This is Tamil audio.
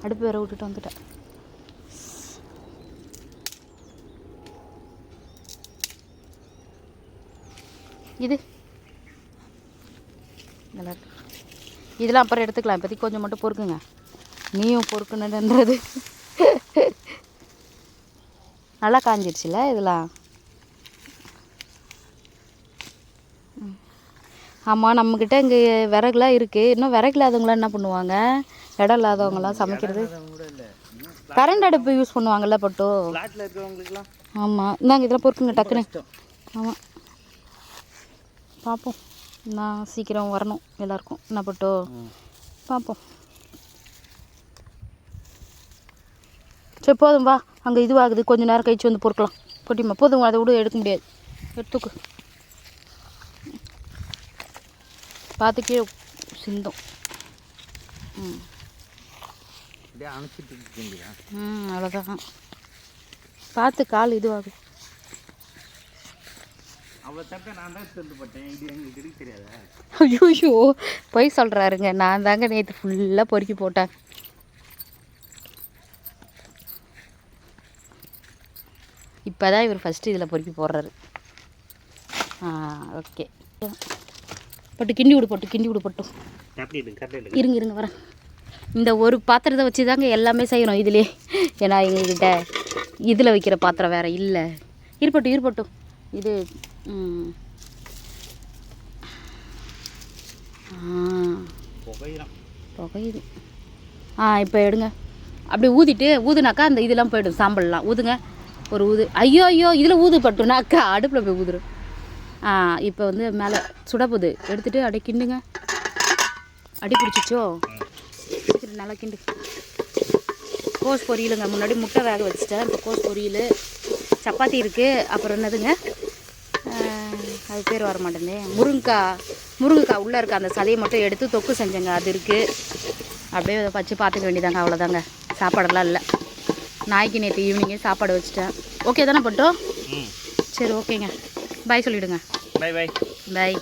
அடுப்பு வேற விட்டுட்டு வந்துட்டேன். இது நல்லா இருக்கு. இதெல்லாம் அப்புறம் எடுத்துக்கலாம். இப்போதைக்கு கொஞ்சம் மட்டும் பொறுக்குங்க. நீயும் பொறுக்கணுன்றது. நல்லா காஞ்சிடுச்சுல இதெல்லாம். ஆமாம், நம்மக்கிட்ட இங்கே விறகுலாம் இருக்குது. இன்னும் விறகு இல்லாதவங்களாம் என்ன பண்ணுவாங்க? இடம் இல்லாதவங்களாம் சமைக்கிறது கரண்ட் அடுப்பு யூஸ் பண்ணுவாங்கள்ல பட்டு. ஆமாம், இந்தாங்க இதெல்லாம் பொறுக்குங்க டக்குன்னு. ஆமாம், பார்ப்போம். நான் சீக்கிரம் வரணும் எல்லாருக்கும். என்ன பட்டோ பார்ப்போம். சரி போதும், வா. அங்கே இதுவாகுது, கொஞ்சம் நேரம் கழிச்சு வந்து பொறுக்கலாம். கொட்டிமா போதும், அதை விட எடுக்க முடியாது. எடுத்துக்கு பார்த்துக்கே சிந்தும். அவ்வளோதான். பார்த்து கால் இதுவாகுது. ஐயோ போய் சொல்கிறாருங்க. நான் தாங்க நேற்று ஃபுல்லாக பொறுக்கி போட்டேன். இப்போ தான் இவர் ஃபஸ்ட்டு இதில் பொறுக்கி போடுறாரு. ஓகே பட்டு கிண்டி விடு போட்டு கிண்டி விடு போட்டும். இருங்க வரேன். இந்த ஒரு பாத்திரத்தை வச்சு தாங்க எல்லாமே செய்யணும் இதிலே. ஏன்னா எங்ககிட்ட இதில் வைக்கிற பாத்திரம் வேறு இல்லை. இருப்பட்டும் இது புகையுது. இப்போ எடுங்க. அப்படியே ஊதுனாக்கா அந்த இதெல்லாம் போய்டும். சாம்பல்லாம் ஊதுங்க. ஒரு ஊது. ஐயோ இதில் ஊது பட்டுனாக்கா அடுப்பில் போய் ஊதுரும். இப்போ வந்து மேலே சுடப்போகுது. எடுத்துகிட்டு அப்படியே கிண்டுங்க. அடி பிடிச்சிச்சோ நல்லா கிண்டு. கோஸ் பொரியலுங்க. முன்னாடி முட்டை வேக வச்சுட்டேன். இப்போ கோஸ் பொரியல், சப்பாத்தி இருக்குது. அப்புறம் என்னதுங்க அது பேர் வர மாட்டேனே, முருங்கைக்காய் உள்ளே இருக்க அந்த சதையை மட்டும் எடுத்து தொக்கு செஞ்சேங்க. அது இருக்குது. அப்படியே அதை வச்சு பார்த்துக்க வேண்டியதாங்க. அவ்வளோதாங்க. சாப்பாடெல்லாம் இல்லை. நாய்க்கு நேற்று ஈவினிங்கே சாப்பாடு வச்சுட்டேன். ஓகே தானே பட்டோம்? சரி ஓகேங்க. பாய் சொல்லிவிடுங்க. பாய்.